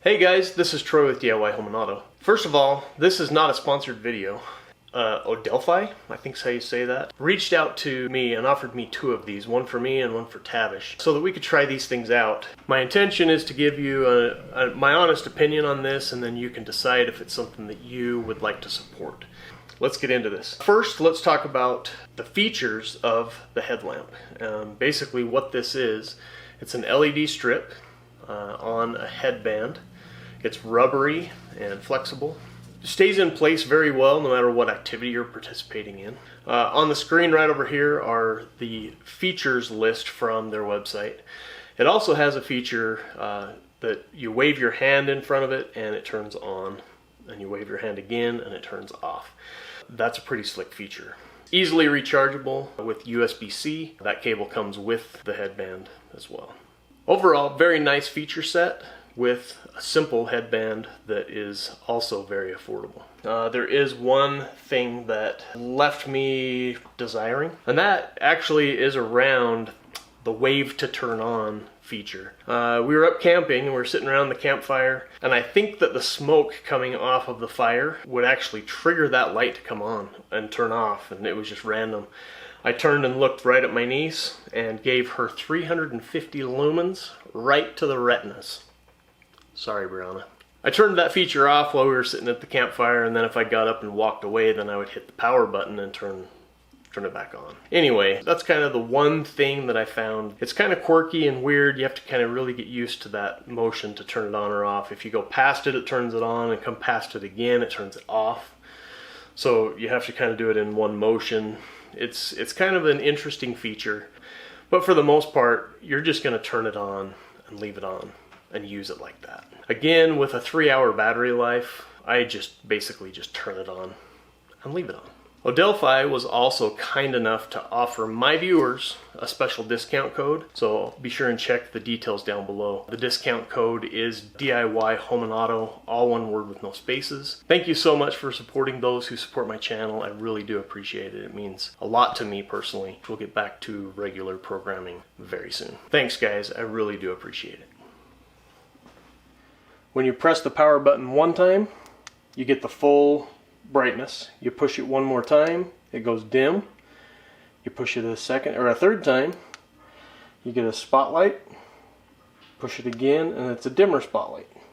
Hey guys, this is Troy with DIY Home and Auto. First of all, this is not a sponsored video. Odelfi, I think is how you say that, reached out to me and offered me two of these, one for me and one for Tavish, so that we could try these things out. My intention is to give you my honest opinion on this, and then you can decide if it's something that you would like to support. Let's get into this. First, let's talk about the features of the headlamp. Basically what this is, it's an LED strip on a headband. It's rubbery and flexible. It stays in place very well no matter what activity you're participating in. On the screen right over here are the features list from their website. It also has a feature that you wave your hand in front of it and it turns on, and you wave your hand again and it turns off. That's a pretty slick feature. Easily rechargeable with USB-C. That cable comes with the headband as well. Overall, very nice feature set with a simple headband that is also very affordable. There is one thing that left me desiring, and that actually is around the wave to turn on feature. We were up camping and we were sitting around the campfire, and I think that the smoke coming off of the fire would actually trigger that light to come on and turn off, and it was just random. I turned and looked right at my niece and gave her 350 lumens right to the retinas. Sorry, Brianna. I turned that feature off while we were sitting at the campfire, and then if I got up and walked away, then I would hit the power button and turn it back on. Anyway, that's kind of the one thing that I found. It's kind of quirky and weird. You have to kind of really get used to that motion to turn it on or off. If you go past it, it turns it on, and come past it again, it turns it off. So you have to kind of do it in one motion. It's kind of an interesting feature, but for the most part, you're just going to turn it on and leave it on and use it like that. Again, with a 3-hour battery life, I just basically just turn it on and leave it on. Odelfi was also kind enough to offer my viewers a special discount code, so be sure and check the details down below. The discount code is DIY Home and Auto, all one word with no spaces. Thank you so much for supporting those who support my channel. I really do appreciate it. It means a lot to me personally. We'll get back to regular programming very soon. Thanks guys, I really do appreciate it. When you press the power button one time, you get the full brightness. You push it one more time, it goes dim. You push it a second or a third time, you get a spotlight. Push it again and it's a dimmer spotlight.